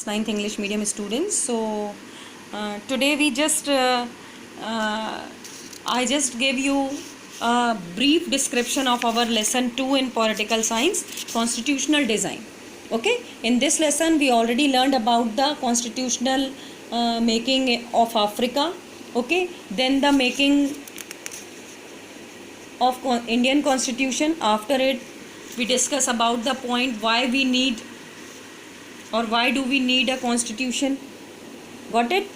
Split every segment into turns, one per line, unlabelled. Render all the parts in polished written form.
9th English medium students. So today I just gave you a brief description of our lesson 2 in political science, constitutional design. Okay, in this lesson we already learned about the constitutional making of Africa. Okay, then the making of Indian constitution. After it we discuss about the point why we need or why do we need a constitution. Got it?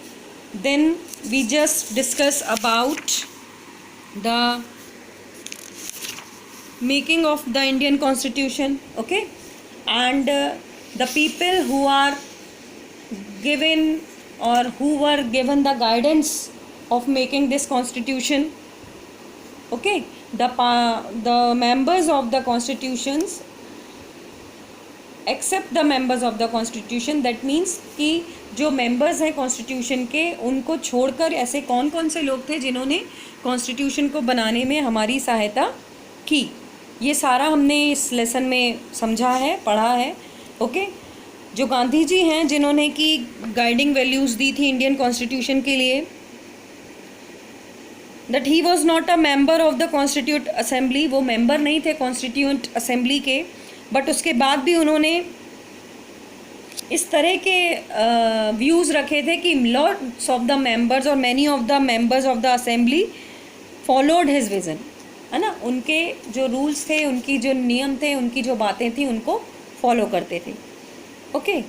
Then we just discuss about the making of the Indian constitution. Okay, and the people who are given or who were given the guidance of making this constitution. Okay, the members of the constitutions, except the members of the constitution, that means कि जो members हैं constitution के उनको छोड़कर ऐसे कौन कौन से लोग थे जिन्होंने कॉन्स्टिट्यूशन को बनाने में हमारी सहायता की, ये सारा हमने इस लेसन में समझा है, पढ़ा है. ओके, जो गांधी जी हैं जिन्होंने की गाइडिंग वैल्यूज़ दी थी इंडियन कॉन्स्टिट्यूशन के लिए, that he was not a member of the constitute assembly, वो मेंबर नहीं थे कॉन्स्टिट्यूंट असेंबली के, बट उसके बाद भी उन्होंने इस तरह के व्यूज़ रखे थे कि लॉट्स ऑफ द मेंबर्स और many of the members of the assembly followed his vision, है ना. उनके जो रूल्स थे, उनकी जो नियम थे, उनकी जो बातें थी, उनको फॉलो करते थे. Okay,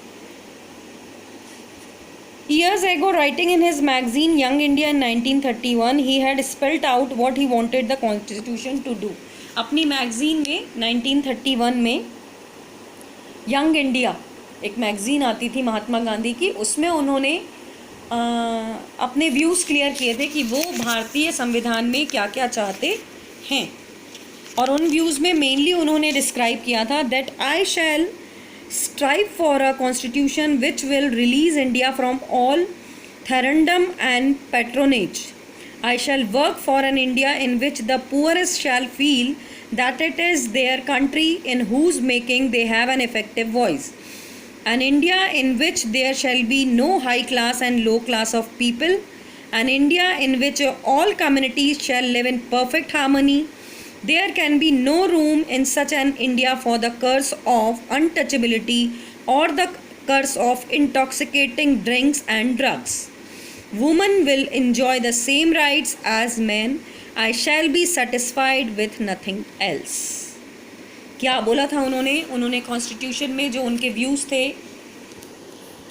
years ago, writing in his magazine Young India in 1931, he had spelled out what he wanted the constitution to do. अपनी मैगज़ीन में 1931 में यंग इंडिया एक मैगज़ीन आती थी महात्मा गांधी की, उसमें उन्होंने अपने व्यूज़ क्लियर किए थे कि वो भारतीय संविधान में क्या क्या चाहते हैं. और उन व्यूज़ में मेनली उन्होंने डिस्क्राइब किया था that I shall strive for a constitution which will release India from all tyrannedom and patronage. I shall work for an India in which the poorest shall feel that it is their country in whose making they have an effective voice. An India in which there shall be no high class and low class of people. An India in which all communities shall live in perfect harmony. There can be no room in such an India for the curse of untouchability or the curse of intoxicating drinks and drugs. Women will enjoy the same rights as men. I shall be satisfied with nothing else. क्या बोला था उन्होंने constitution में जो उनके views थे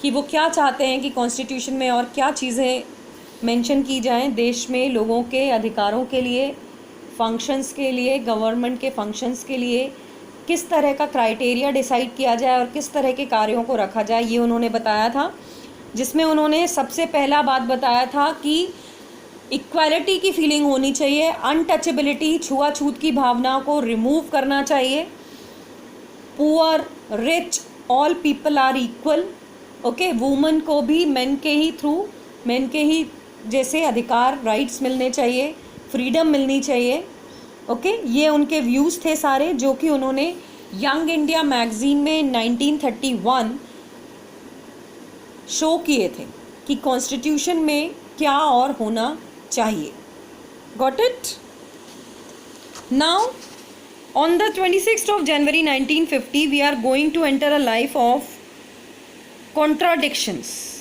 कि वो क्या चाहते हैं कि कॉन्स्टिट्यूशन में और क्या चीज़ें मेंशन की जाएं देश में लोगों के अधिकारों के लिए, फंक्शंस के लिए, गवर्नमेंट के फंक्शंस के लिए किस तरह का क्राइटेरिया डिसाइड किया जाए और किस तरह के कार्यों को रखा जाए, ये उन्होंने बताया था. जिसमें उन्होंने सबसे पहला बात बताया था कि इक्वालिटी की फीलिंग होनी चाहिए, अनटचेबिलिटी, छुआछूत की भावना को रिमूव करना चाहिए, poor rich all people are equal. Okay, women को भी मेन के ही जैसे अधिकार, राइट्स मिलने चाहिए, फ्रीडम मिलनी चाहिए. ओके, ये उनके व्यूज़ थे सारे जो कि उन्होंने यंग इंडिया मैगज़ीन में 1931 शो किए थे कि कॉन्स्टिट्यूशन में क्या और होना चाहिए. Got it? Now on the 26th of January 1950 we are going to enter a life of contradictions.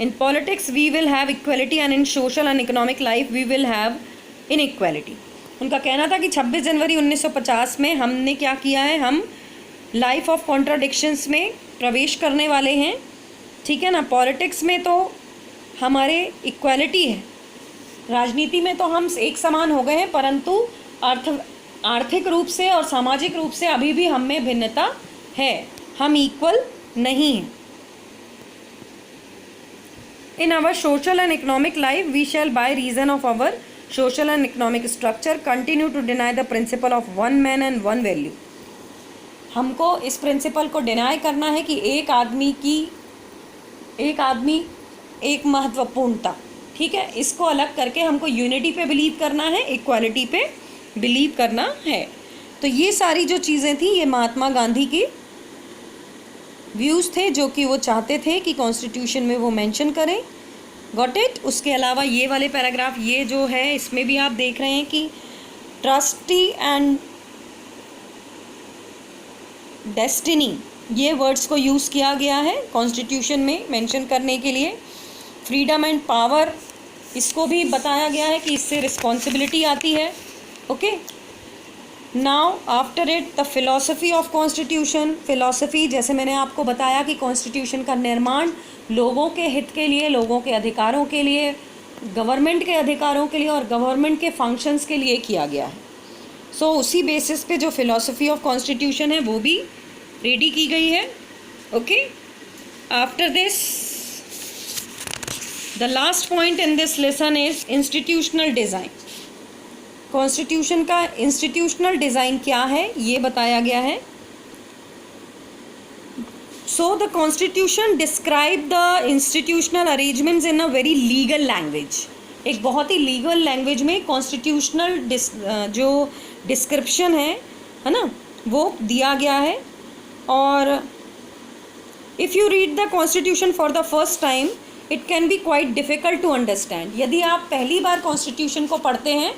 In politics we will have equality and in social and economic life we will have inequality. उनका कहना था कि 26 जनवरी 1950 में हमने क्या किया है, हम लाइफ ऑफ कॉन्ट्राडिक्शंस में प्रवेश करने वाले हैं. ठीक है ना. पॉलिटिक्स में तो हमारे इक्वालिटी है, राजनीति में तो हम एक समान हो गए हैं, परंतु आर्थिक रूप से और सामाजिक रूप से अभी भी हम में भिन्नता है, हम इक्वल नहीं हैं. In our social and economic life, we shall, by reason of our social and economic structure, continue to deny the principle of one man and one value. हमको इस प्रिंसिपल को डिनाई करना है कि एक आदमी एक महत्वपूर्णता. ठीक है, इसको अलग करके हमको यूनिटी पे बिलीव करना है, इक्वालिटी पे बिलीव करना है. तो ये सारी जो चीज़ें थी ये महात्मा गांधी की व्यूज़ थे जो कि वो चाहते थे कि कॉन्स्टिट्यूशन में वो मेंशन करें। Got it. उसके अलावा ये वाले पैराग्राफ, ये जो है इसमें भी आप देख रहे हैं कि ट्रस्टी एंड डेस्टिनी, ये वर्ड्स को यूज़ किया गया है कॉन्स्टिट्यूशन में मेंशन करने के लिए। फ्रीडम एंड पावर, इसको भी बताया गया है कि इससे रिस्पॉन्सिबिलिटी आती है। Okay, now after it the philosophy of constitution. Philosophy, जैसे मैंने आपको बताया कि कॉन्स्टिट्यूशन का निर्माण लोगों के हित के लिए, लोगों के अधिकारों के लिए, गवर्नमेंट के अधिकारों के लिए और गवर्नमेंट के फंक्शंस के लिए किया गया है। सो उसी बेसिस पे जो फिलॉसफी ऑफ कॉन्स्टिट्यूशन है वो भी रेडी की गई है। Okay, after this the last point in this lesson is institutional design. Constitution का इंस्टीट्यूशनल डिज़ाइन क्या है ये बताया गया है। So the constitution describe the institutional arrangements in a very legal language. एक बहुत ही लीगल लैंग्वेज में कॉन्स्टिट्यूशनल जो डिस्क्रिप्शन है ना, वो दिया गया है। और if you read the constitution for the first time it can be quite difficult to understand. यदि आप पहली बार कॉन्स्टिट्यूशन को पढ़ते हैं,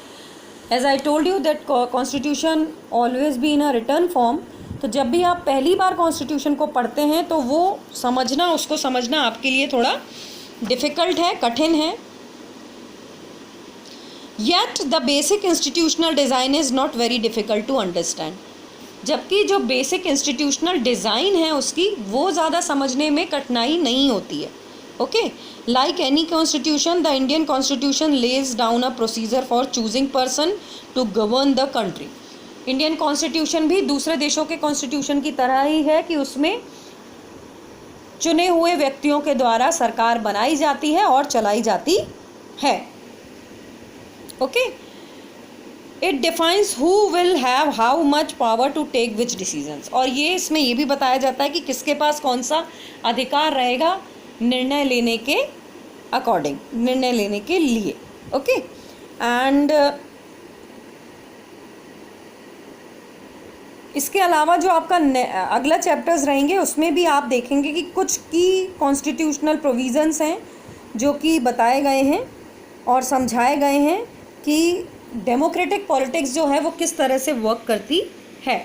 as I told you that constitution always be in a written form, तो जब भी आप पहली बार कॉन्स्टिट्यूशन को पढ़ते हैं तो वो समझना, उसको समझना आपके लिए थोड़ा डिफ़िकल्ट है, कठिन है। Yet the basic institutional design is not very difficult to understand. जबकि जो बेसिक इंस्टीट्यूशनल डिज़ाइन है उसकी, वो ज़्यादा समझने में कठिनाई नहीं होती है। Okay, like any constitution the Indian constitution lays down a procedure for choosing person to govern the country. Indian constitution भी दूसरे देशों के कॉन्स्टिट्यूशन की तरह ही है कि उसमें चुने हुए व्यक्तियों के द्वारा सरकार बनाई जाती है और चलाई जाती है। Okay, it defines who will have how much power to take which decisions. और ये इसमें ये भी बताया जाता है कि किसके पास कौन सा अधिकार रहेगा निर्णय लेने के अकॉर्डिंग, निर्णय लेने के लिए। ओके, एंड इसके अलावा जो आपका अगला चैप्टर्स रहेंगे उसमें भी आप देखेंगे कि कुछ की कॉन्स्टिट्यूशनल प्रोविज़न्स हैं जो कि बताए गए हैं और समझाए गए हैं कि डेमोक्रेटिक पॉलिटिक्स जो है वो किस तरह से वर्क करती है।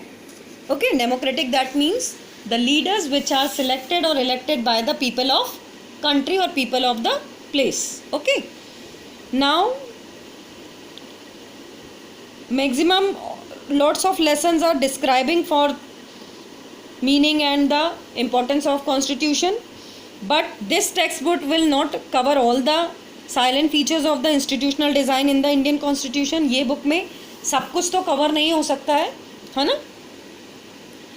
Okay, democratic that means the leaders which are selected और elected by the people of country or people of the place. Okay, now maximum lots of lessons are describing for meaning and the importance of constitution, but this textbook will not cover all the silent features of the institutional design in the Indian constitution. ये book में सब कुछ तो cover नहीं हो सकता है ना।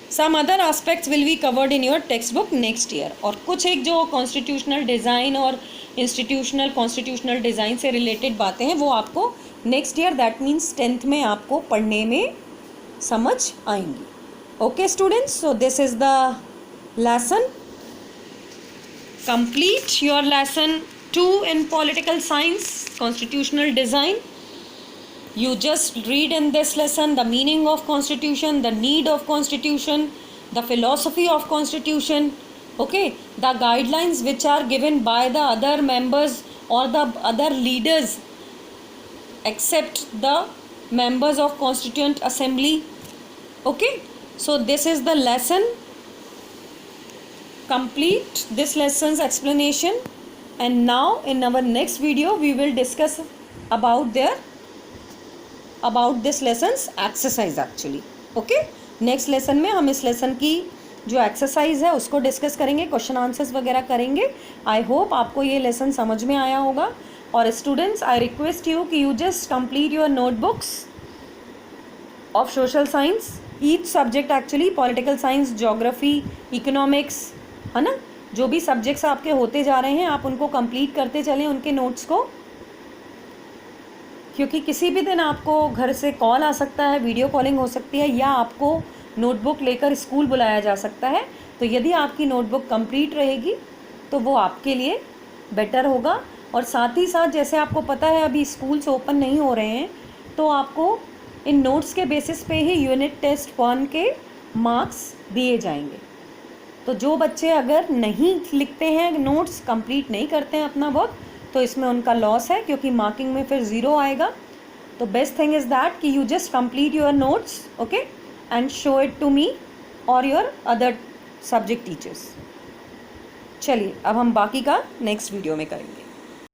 Some other aspects will be covered in your textbook next year. और कुछ एक जो कॉन्स्टिट्यूशनल डिज़ाइन और इंस्टीट्यूशनल कॉन्स्टिट्यूशनल डिज़ाइन से रिलेटेड बातें हैं वो आपको next year, that means 10th में आपको पढ़ने में समझ आएंगी। Okay students, so this is the lesson complete. Your lesson 2 in political science, constitutional design. You just read in this lesson the meaning of constitution, the need of constitution, the philosophy of constitution, okay, the guidelines which are given by the other members or the other leaders except the members of constituent assembly. Okay, so this is the lesson complete, this lesson's explanation. And now in our next video we will discuss about this lesson's exercise actually. Okay, next lesson में हम इस lesson की जो exercise है उसको discuss करेंगे, question answers वगैरह करेंगे। आई होप आपको ये लेसन समझ में आया होगा। और स्टूडेंट्स, आई रिक्वेस्ट यू कि you just complete your notebooks of social science, each subject actually, political science, geography, economics, है ना, जो भी सब्जेक्ट्स आपके होते जा रहे हैं आप उनको कंप्लीट करते चलें उनके नोट्स को, क्योंकि किसी भी दिन आपको घर से कॉल आ सकता है, वीडियो कॉलिंग हो सकती है, या आपको नोटबुक लेकर स्कूल बुलाया जा सकता है। तो यदि आपकी नोटबुक कंप्लीट रहेगी तो वो आपके लिए बेटर होगा। और साथ ही साथ जैसे आपको पता है अभी स्कूल्स ओपन नहीं हो रहे हैं, तो आपको इन नोट्स के बेसिस पे ही यूनिट टेस्ट 1 के मार्क्स दिए जाएंगे। तो जो बच्चे अगर नहीं लिखते हैं नोट्स, कंप्लीट नहीं करते हैं अपना वर्क, तो इसमें उनका लॉस है, क्योंकि मार्किंग में फिर 0 आएगा. तो बेस्ट थिंग इज़ दैट कि you just complete your notes, okay, and show it to me और योर अदर सब्जेक्ट टीचर्स. चलिए अब हम बाकी का नेक्स्ट वीडियो में करेंगे.